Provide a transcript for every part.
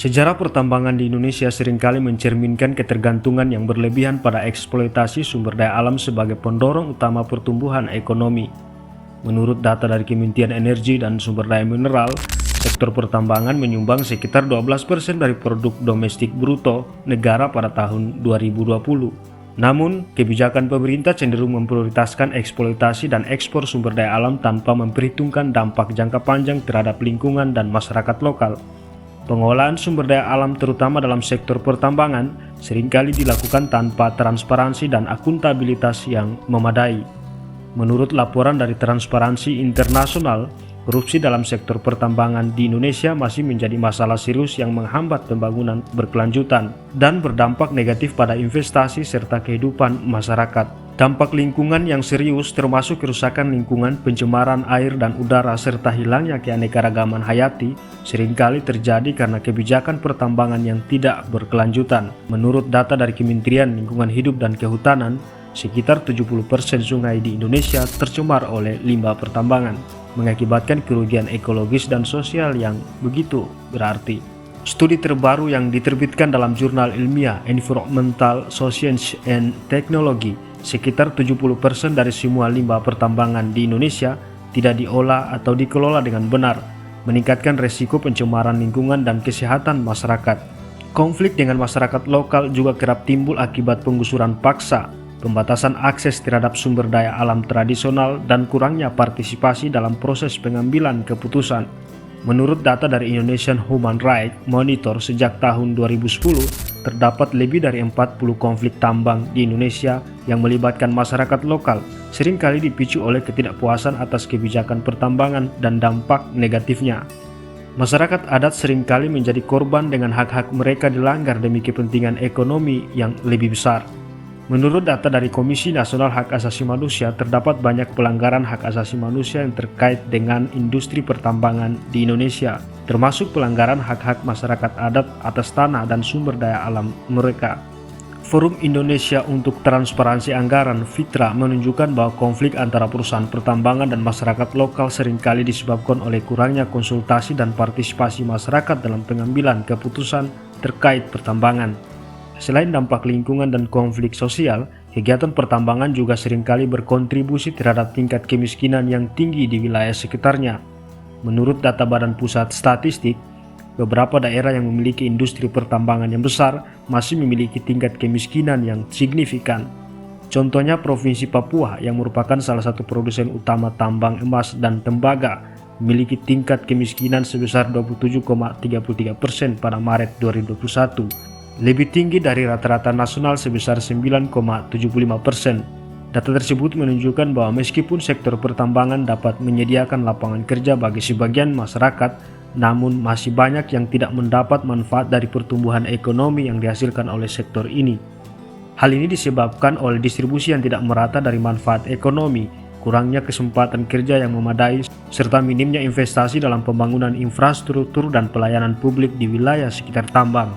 Sejarah pertambangan di Indonesia seringkali mencerminkan ketergantungan yang berlebihan pada eksploitasi sumber daya alam sebagai pendorong utama pertumbuhan ekonomi. Menurut data dari Kementerian Energi dan Sumber Daya Mineral, sektor pertambangan menyumbang sekitar 12% dari produk domestik bruto negara pada tahun 2020. Namun, kebijakan pemerintah cenderung memprioritaskan eksploitasi dan ekspor sumber daya alam tanpa memperhitungkan dampak jangka panjang terhadap lingkungan dan masyarakat lokal. Pengolahan sumber daya alam terutama dalam sektor pertambangan seringkali dilakukan tanpa transparansi dan akuntabilitas yang memadai. Menurut laporan dari Transparansi Internasional, korupsi dalam sektor pertambangan di Indonesia masih menjadi masalah serius yang menghambat pembangunan berkelanjutan dan berdampak negatif pada investasi serta kehidupan masyarakat. Dampak lingkungan yang serius termasuk kerusakan lingkungan, pencemaran air dan udara serta hilangnya keanekaragaman hayati seringkali terjadi karena kebijakan pertambangan yang tidak berkelanjutan. Menurut data dari Kementerian Lingkungan Hidup dan Kehutanan, sekitar 70% sungai di Indonesia tercemar oleh limbah pertambangan, mengakibatkan kerugian ekologis dan sosial yang begitu berarti. Studi terbaru yang diterbitkan dalam jurnal ilmiah Environmental Science and Technology, sekitar 70% dari semua limbah pertambangan di Indonesia tidak diolah atau dikelola dengan benar, meningkatkan resiko pencemaran lingkungan dan kesehatan masyarakat. Konflik dengan masyarakat lokal juga kerap timbul akibat penggusuran paksa, pembatasan akses terhadap sumber daya alam tradisional, dan kurangnya partisipasi dalam proses pengambilan keputusan. Menurut data dari Indonesian Human Rights Monitor sejak tahun 2010, terdapat lebih dari 40 konflik tambang di Indonesia yang melibatkan masyarakat lokal, seringkali dipicu oleh ketidakpuasan atas kebijakan pertambangan dan dampak negatifnya. Masyarakat adat seringkali menjadi korban dengan hak-hak mereka dilanggar demi kepentingan ekonomi yang lebih besar. Menurut data dari Komisi Nasional Hak Asasi Manusia, terdapat banyak pelanggaran hak asasi manusia yang terkait dengan industri pertambangan di Indonesia, termasuk pelanggaran hak-hak masyarakat adat atas tanah dan sumber daya alam mereka. Forum Indonesia untuk Transparansi Anggaran (FITRA) menunjukkan bahwa konflik antara perusahaan pertambangan dan masyarakat lokal seringkali disebabkan oleh kurangnya konsultasi dan partisipasi masyarakat dalam pengambilan keputusan terkait pertambangan. Selain dampak lingkungan dan konflik sosial, kegiatan pertambangan juga seringkali berkontribusi terhadap tingkat kemiskinan yang tinggi di wilayah sekitarnya. Menurut data Badan Pusat Statistik, beberapa daerah yang memiliki industri pertambangan yang besar masih memiliki tingkat kemiskinan yang signifikan. Contohnya Provinsi Papua yang merupakan salah satu produsen utama tambang emas dan tembaga, memiliki tingkat kemiskinan sebesar 27,33% pada Maret 2021. Lebih tinggi dari rata-rata nasional sebesar 9,75%. Data tersebut menunjukkan bahwa meskipun sektor pertambangan dapat menyediakan lapangan kerja bagi sebagian masyarakat, namun masih banyak yang tidak mendapat manfaat dari pertumbuhan ekonomi yang dihasilkan oleh sektor ini. Hal ini disebabkan oleh distribusi yang tidak merata dari manfaat ekonomi, kurangnya kesempatan kerja yang memadai, serta minimnya investasi dalam pembangunan infrastruktur dan pelayanan publik di wilayah sekitar tambang.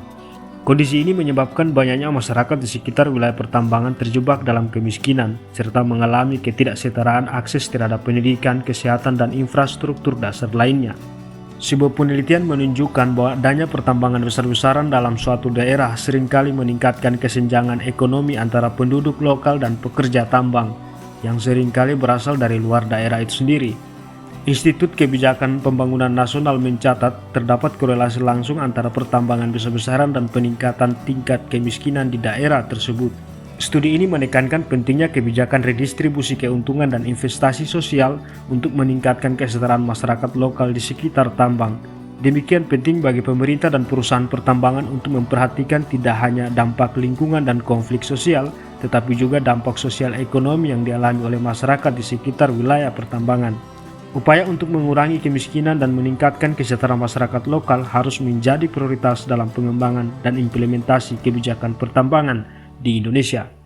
Kondisi ini menyebabkan banyaknya masyarakat di sekitar wilayah pertambangan terjebak dalam kemiskinan, serta mengalami ketidaksetaraan akses terhadap pendidikan, kesehatan, dan infrastruktur dasar lainnya. Sebuah penelitian menunjukkan bahwa adanya pertambangan besar-besaran dalam suatu daerah seringkali meningkatkan kesenjangan ekonomi antara penduduk lokal dan pekerja tambang, yang seringkali berasal dari luar daerah itu sendiri. Institut Kebijakan Pembangunan Nasional mencatat terdapat korelasi langsung antara pertambangan besar-besaran dan peningkatan tingkat kemiskinan di daerah tersebut. Studi ini menekankan pentingnya kebijakan redistribusi keuntungan dan investasi sosial untuk meningkatkan kesejahteraan masyarakat lokal di sekitar tambang. Demikian penting bagi pemerintah dan perusahaan pertambangan untuk memperhatikan tidak hanya dampak lingkungan dan konflik sosial, tetapi juga dampak sosial ekonomi yang dialami oleh masyarakat di sekitar wilayah pertambangan. Upaya untuk mengurangi kemiskinan dan meningkatkan kesejahteraan masyarakat lokal harus menjadi prioritas dalam pengembangan dan implementasi kebijakan pertambangan di Indonesia.